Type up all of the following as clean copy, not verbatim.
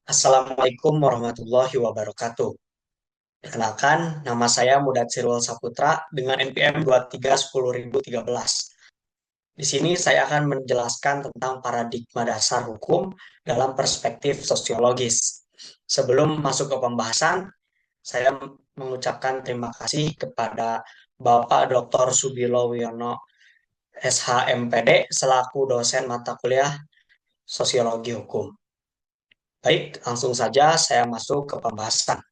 Assalamualaikum warahmatullahi wabarakatuh. Perkenalkan, nama saya Mudatsirul Saputra dengan NPM 231013. Di sini saya akan menjelaskan tentang paradigma dasar hukum dalam perspektif sosiologis. Sebelum masuk ke pembahasan, saya mengucapkan terima kasih kepada Bapak Dr. Subilo Wiono, SHMPD, selaku dosen mata kuliah Sosiologi Hukum. Baik, langsung saja saya masuk ke pembahasan.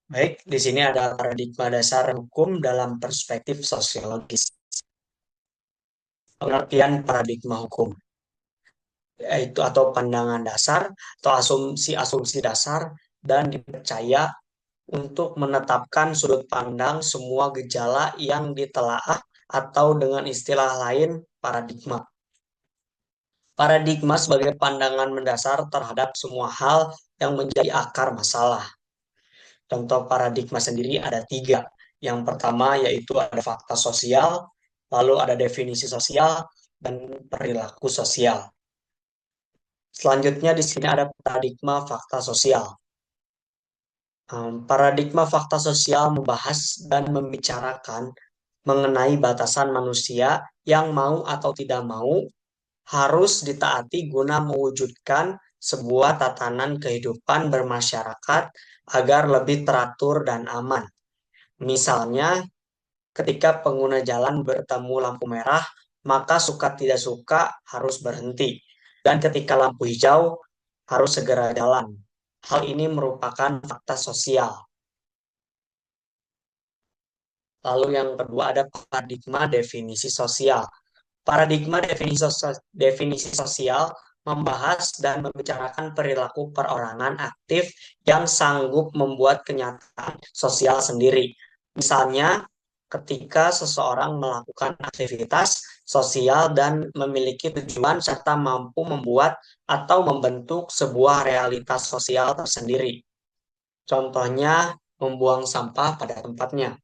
Baik, di sini ada paradigma dasar hukum dalam perspektif sosiologis. Pengertian paradigma hukum, yaitu atau pandangan dasar atau asumsi-asumsi dasar dan dipercaya untuk menetapkan sudut pandang semua gejala yang ditelaah atau dengan istilah lain paradigma. Paradigma sebagai pandangan mendasar terhadap semua hal yang menjadi akar masalah. Contoh paradigma sendiri ada tiga. Yang pertama yaitu ada fakta sosial, lalu ada definisi sosial, dan perilaku sosial. Selanjutnya di sini ada paradigma fakta sosial. Paradigma fakta sosial membahas dan membicarakan mengenai batasan manusia yang mau atau tidak mau harus ditaati guna mewujudkan sebuah tatanan kehidupan bermasyarakat agar lebih teratur dan aman. Misalnya, ketika pengguna jalan bertemu lampu merah, maka suka tidak suka harus berhenti. Dan ketika lampu hijau, harus segera jalan. Hal ini merupakan fakta sosial. Lalu yang kedua ada paradigma definisi sosial. Paradigma definisi sosial membahas dan membicarakan perilaku perorangan aktif yang sanggup membuat kenyataan sosial sendiri. Misalnya, ketika seseorang melakukan aktivitas sosial dan memiliki tujuan serta mampu membuat atau membentuk sebuah realitas sosial tersendiri. Contohnya, membuang sampah pada tempatnya.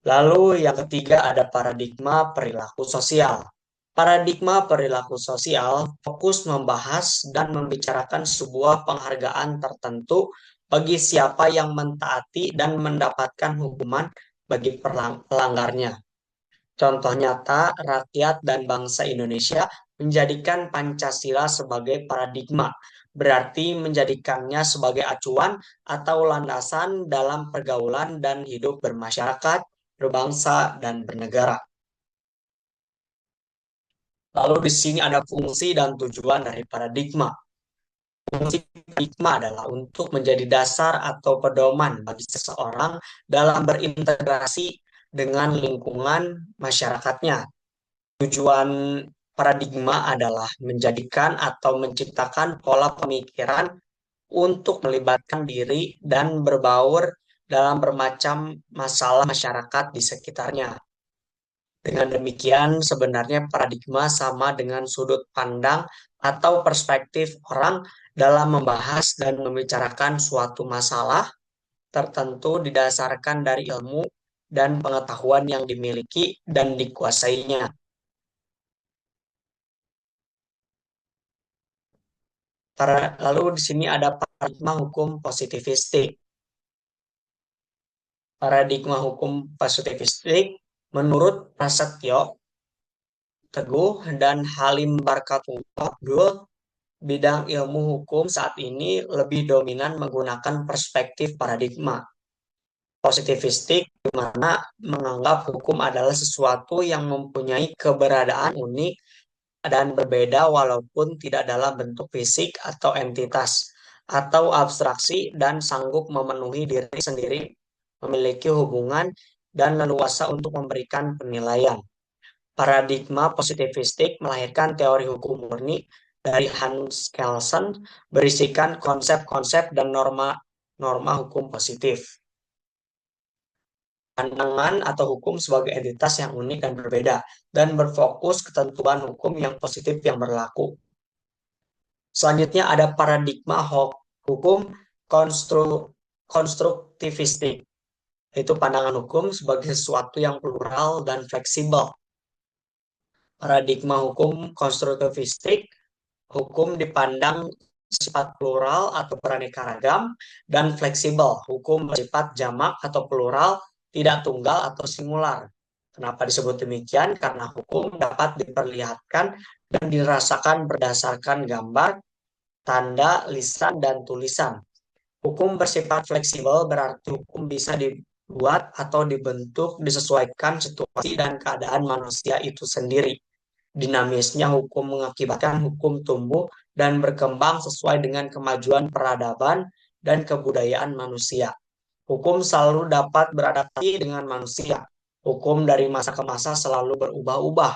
Lalu yang ketiga ada paradigma perilaku sosial. Paradigma perilaku sosial fokus membahas dan membicarakan sebuah penghargaan tertentu bagi siapa yang mentaati dan mendapatkan hukuman bagi pelanggarnya. Contoh nyata, rakyat dan bangsa Indonesia menjadikan Pancasila sebagai paradigma, berarti menjadikannya sebagai acuan atau landasan dalam pergaulan dan hidup bermasyarakat, berbangsa, dan bernegara. Lalu di sini ada fungsi dan tujuan dari paradigma. Fungsi paradigma adalah untuk menjadi dasar atau pedoman bagi seseorang dalam berintegrasi dengan lingkungan masyarakatnya. Tujuan paradigma adalah menjadikan atau menciptakan pola pemikiran untuk melibatkan diri dan berbaur dalam bermacam masalah masyarakat di sekitarnya. Dengan demikian, sebenarnya paradigma sama dengan sudut pandang atau perspektif orang dalam membahas dan membicarakan suatu masalah tertentu didasarkan dari ilmu dan pengetahuan yang dimiliki dan dikuasainya. Lalu di sini ada paradigma hukum positivistik. Paradigma hukum positivistik menurut Prasetyo Teguh dan Halim Barkatullah Abdul, bidang ilmu hukum saat ini lebih dominan menggunakan perspektif paradigma positivistik, di mana menganggap hukum adalah sesuatu yang mempunyai keberadaan unik dan berbeda walaupun tidak dalam bentuk fisik atau entitas, atau abstraksi dan sanggup memenuhi diri sendiri, memiliki hubungan dan leluasa untuk memberikan penilaian. Paradigma positivistik melahirkan teori hukum murni dari Hans Kelsen berisikan konsep-konsep dan norma-norma hukum positif. pandangan atau hukum sebagai entitas yang unik dan berbeda, dan berfokus ketentuan hukum yang positif yang berlaku. Selanjutnya ada paradigma hukum konstruktivistik, yaitu pandangan hukum sebagai sesuatu yang plural dan fleksibel. Paradigma hukum konstruktivistik, hukum dipandang sifat plural atau beraneka ragam dan fleksibel. Hukum bersifat jamak atau plural, tidak tunggal atau singular. Kenapa disebut demikian? Karena hukum dapat diperlihatkan dan dirasakan berdasarkan gambar, tanda, lisan, dan tulisan. Hukum bersifat fleksibel berarti hukum bisa dibuat atau dibentuk disesuaikan situasi dan keadaan manusia itu sendiri. Dinamisnya hukum mengakibatkan hukum tumbuh dan berkembang sesuai dengan kemajuan peradaban dan kebudayaan manusia. Hukum selalu dapat beradaptasi dengan manusia. Hukum dari masa ke masa selalu berubah-ubah.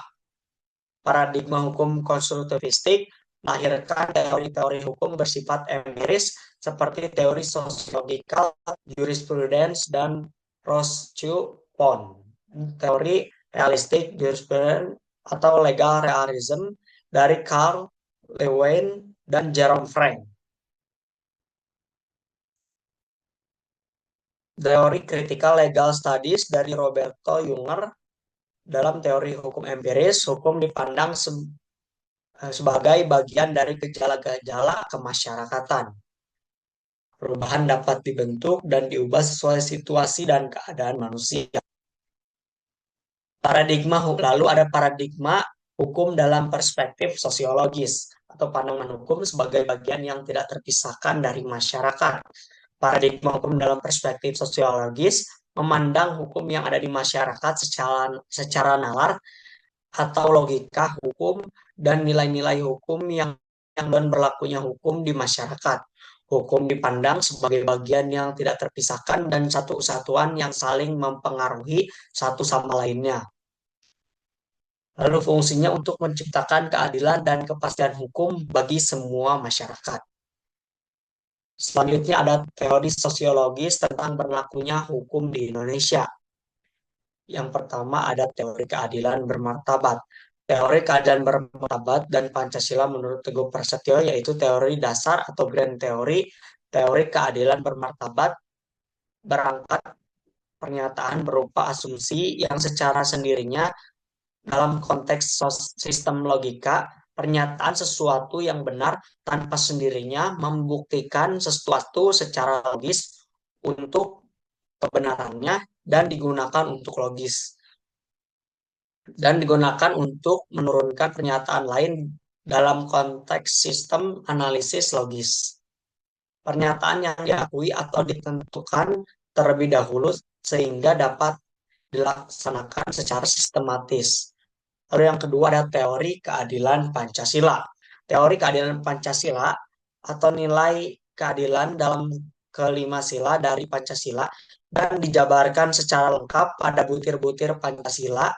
Paradigma hukum konstruktivistik melahirkan teori-teori hukum bersifat empiris seperti teori sosiologikal, jurisprudence, dan Roscoe-Pound. Teori realistik jurisprudence atau legal realism dari Carl Lewin dan Jerome Frank. Teori critical legal studies dari Roberto Junger. Dalam teori hukum empiris, hukum dipandang sebagai bagian dari gejala-gejala kemasyarakatan. Perubahan dapat dibentuk dan diubah sesuai situasi dan keadaan manusia. Lalu ada paradigma hukum dalam perspektif sosiologis atau pandangan hukum sebagai bagian yang tidak terpisahkan dari masyarakat. Paradigma hukum dalam perspektif sosiologis memandang hukum yang ada di masyarakat secara nalar atau logika hukum dan nilai-nilai hukum yang dan berlakunya hukum di masyarakat. Hukum dipandang sebagai bagian yang tidak terpisahkan dan satu kesatuan yang saling mempengaruhi satu sama lainnya. Lalu fungsinya untuk menciptakan keadilan dan kepastian hukum bagi semua masyarakat. Selanjutnya ada teori sosiologis tentang berlakunya hukum di Indonesia. Yang pertama ada teori keadilan bermartabat. Teori keadilan bermartabat dan Pancasila menurut Teguh Prasetyo yaitu teori dasar atau grand teori. Teori keadilan bermartabat berangkat pernyataan berupa asumsi yang secara sendirinya dalam konteks sistem logika, pernyataan sesuatu yang benar tanpa sendirinya membuktikan sesuatu secara logis untuk kebenarannya dan digunakan untuk logis. Dan digunakan untuk menurunkan pernyataan lain dalam konteks sistem analisis logis. Pernyataan yang diakui atau ditentukan terlebih dahulu sehingga dapat dilaksanakan secara sistematis. Lalu yang kedua ada teori keadilan Pancasila. Teori keadilan Pancasila atau nilai keadilan dalam kelima sila dari Pancasila dan dijabarkan secara lengkap pada butir-butir Pancasila,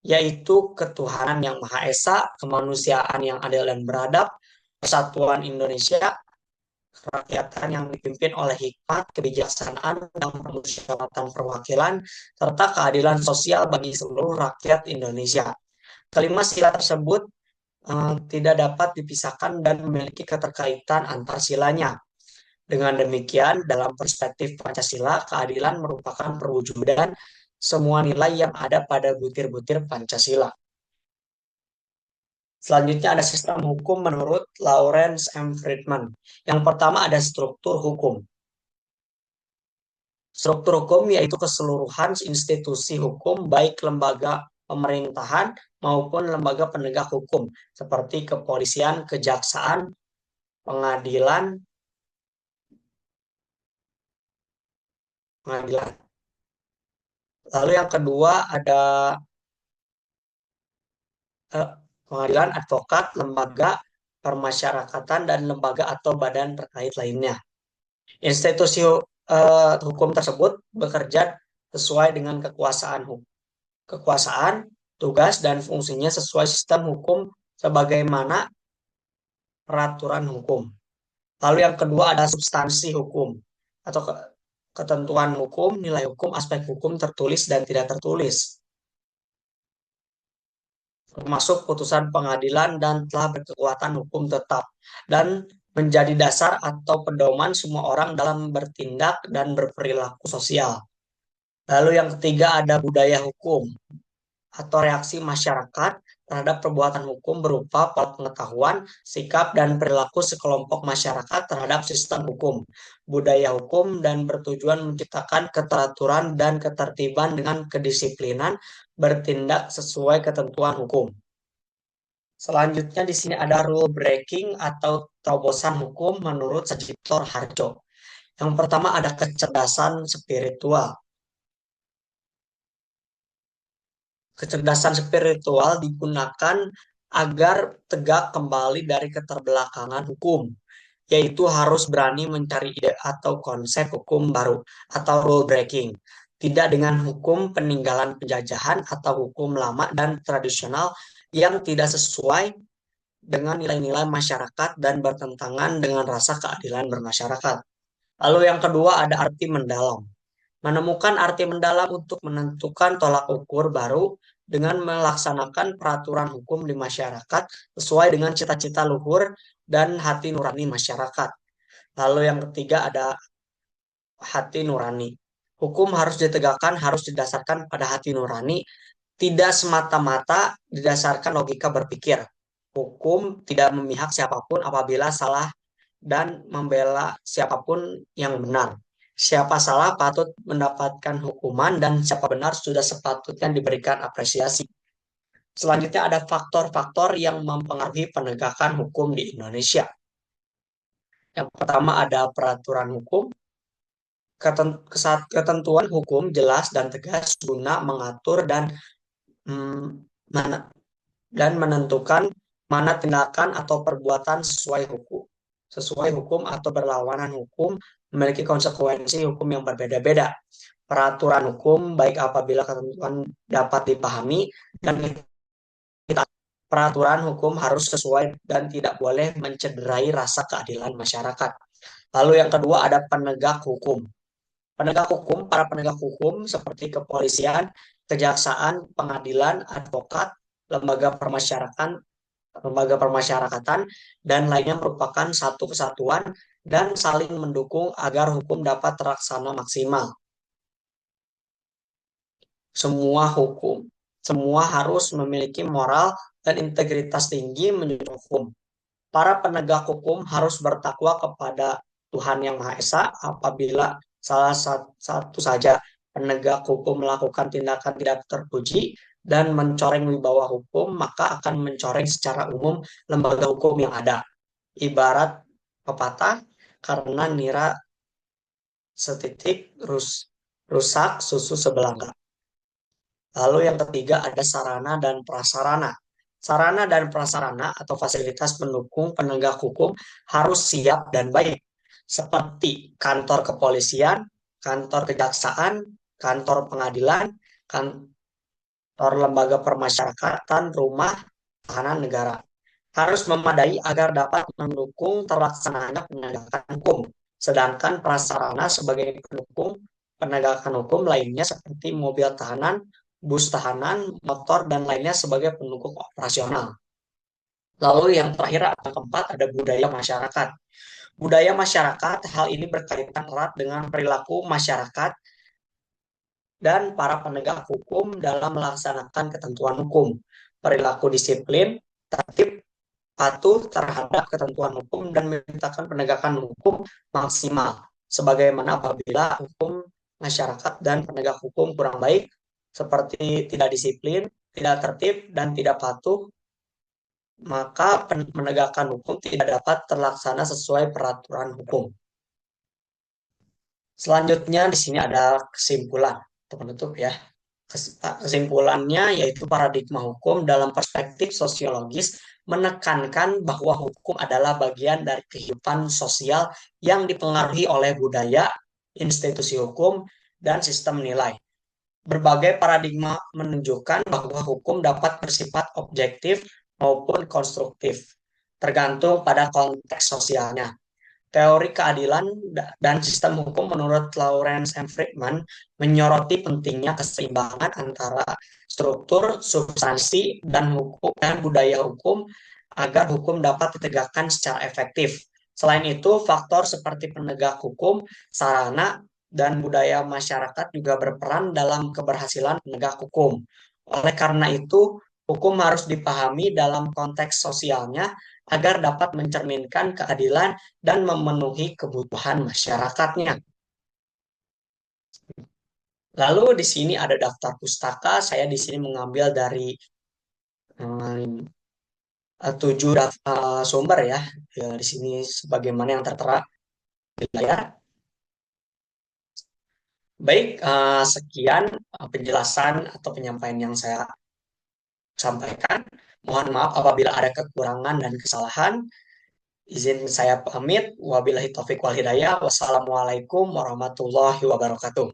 yaitu ketuhanan yang Maha Esa, kemanusiaan yang adil dan beradab, persatuan Indonesia, kerakyatan yang dipimpin oleh hikmat, kebijaksanaan, dan permusyawaratan perwakilan, serta keadilan sosial bagi seluruh rakyat Indonesia. Kelima sila tersebut tidak dapat dipisahkan dan memiliki keterkaitan antar silanya. Dengan demikian, dalam perspektif Pancasila, keadilan merupakan perwujudan semua nilai yang ada pada butir-butir Pancasila. Selanjutnya ada sistem hukum menurut Lawrence M. Friedman. Yang pertama ada struktur hukum. Struktur hukum yaitu keseluruhan institusi hukum baik lembaga pemerintahan maupun lembaga penegak hukum seperti kepolisian, kejaksaan, pengadilan. Lalu yang kedua ada pengadilan, advokat, lembaga permasyarakatan, dan lembaga atau badan terkait lainnya. Institusi hukum tersebut bekerja sesuai dengan kekuasaan, tugas, dan fungsinya sesuai sistem hukum sebagaimana peraturan hukum. Lalu yang kedua ada substansi hukum atau ketentuan hukum, nilai hukum, aspek hukum tertulis dan tidak tertulis, termasuk putusan pengadilan dan telah berkekuatan hukum tetap, dan menjadi dasar atau pedoman semua orang dalam bertindak dan berperilaku sosial. Lalu yang ketiga ada budaya hukum atau reaksi masyarakat terhadap perbuatan hukum berupa pola pengetahuan, sikap, dan perilaku sekelompok masyarakat terhadap sistem hukum. Budaya hukum dan bertujuan menciptakan keteraturan dan ketertiban dengan kedisiplinan bertindak sesuai ketentuan hukum. Selanjutnya di sini ada rule breaking atau terobosan hukum menurut Sajito Harjo. Yang pertama ada kecerdasan spiritual. Kecerdasan spiritual digunakan agar tegak kembali dari keterbelakangan hukum, yaitu harus berani mencari ide atau konsep hukum baru atau rule breaking. Tidak dengan hukum peninggalan penjajahan atau hukum lama dan tradisional yang tidak sesuai dengan nilai-nilai masyarakat dan bertentangan dengan rasa keadilan bermasyarakat. Lalu yang kedua ada arti mendalam. Menemukan arti mendalam untuk menentukan tolak ukur baru dengan melaksanakan peraturan hukum di masyarakat sesuai dengan cita-cita luhur dan hati nurani masyarakat. Lalu yang ketiga ada hati nurani. Hukum harus ditegakkan, harus didasarkan pada hati nurani, tidak semata-mata didasarkan logika berpikir. Hukum tidak memihak siapapun apabila salah dan membela siapapun yang benar. Siapa salah patut mendapatkan hukuman dan siapa benar sudah sepatutnya diberikan apresiasi. Selanjutnya ada faktor-faktor yang mempengaruhi penegakan hukum di Indonesia. Yang pertama ada peraturan hukum. Ketentuan hukum jelas dan tegas guna mengatur mm, dan menentukan mana tindakan atau perbuatan sesuai hukum atau berlawanan hukum memiliki konsekuensi hukum yang berbeda-beda. Peraturan hukum baik apabila ketentuan dapat dipahami dan peraturan hukum harus sesuai dan tidak boleh mencederai rasa keadilan masyarakat. Lalu yang kedua ada penegak hukum. Para penegak hukum seperti kepolisian, kejaksaan, pengadilan, advokat, lembaga permasyarakatan, dan lainnya merupakan satu kesatuan dan saling mendukung agar hukum dapat terlaksana maksimal. Semua harus memiliki moral dan integritas tinggi menurut hukum. Para penegak hukum harus bertakwa kepada Tuhan Yang Maha Esa. Apabila salah satu saja penegak hukum melakukan tindakan tidak terpuji dan mencoreng wibawa hukum, maka akan mencoreng secara umum lembaga hukum yang ada. Ibarat pepatah, karena nira setitik rusak susu sebelanga. Lalu yang ketiga ada sarana dan prasarana. Sarana dan prasarana atau fasilitas pendukung penegak hukum harus siap dan baik, seperti kantor kepolisian, kantor kejaksaan, kantor pengadilan, kantor lembaga permasyarakatan, rumah tahanan negara. Harus memadai agar dapat mendukung terlaksananya penegakan hukum. Sedangkan prasarana sebagai pendukung penegakan hukum lainnya seperti mobil tahanan, bus tahanan, motor, dan lainnya sebagai pendukung operasional. Lalu yang terakhir atau keempat ada budaya masyarakat. Budaya masyarakat, hal ini berkaitan erat dengan perilaku masyarakat dan para penegak hukum dalam melaksanakan ketentuan hukum. Perilaku disiplin, tertib, patuh terhadap ketentuan hukum dan menciptakan penegakan hukum maksimal. Sebagaimana apabila hukum masyarakat dan penegak hukum kurang baik, seperti tidak disiplin, tidak tertib, dan tidak patuh, maka penegakan hukum tidak dapat terlaksana sesuai peraturan hukum. Selanjutnya di sini ada kesimpulan atau penutup ya. Kesimpulannya yaitu paradigma hukum dalam perspektif sosiologis menekankan bahwa hukum adalah bagian dari kehidupan sosial yang dipengaruhi oleh budaya, institusi hukum, dan sistem nilai. Berbagai paradigma menunjukkan bahwa hukum dapat bersifat objektif maupun konstruktif, tergantung pada konteks sosialnya. Teori keadilan dan sistem hukum menurut Lawrence M. Friedman menyoroti pentingnya keseimbangan antara struktur, substansi, dan budaya hukum agar hukum dapat ditegakkan secara efektif. Selain itu, faktor seperti penegak hukum, sarana, dan budaya masyarakat juga berperan dalam keberhasilan penegak hukum. Oleh karena itu, hukum harus dipahami dalam konteks sosialnya agar dapat mencerminkan keadilan dan memenuhi kebutuhan masyarakatnya. Lalu di sini ada daftar pustaka. Saya di sini mengambil dari 7 sumber ya. Ya. Di sini sebagaimana yang tertera di layar. Baik, sekian penjelasan atau penyampaian yang saya sampaikan. Mohon maaf apabila ada kekurangan dan kesalahan. Izin saya pamit. Wabillahi taufiq wal hidayah. Wassalamualaikum warahmatullahi wabarakatuh.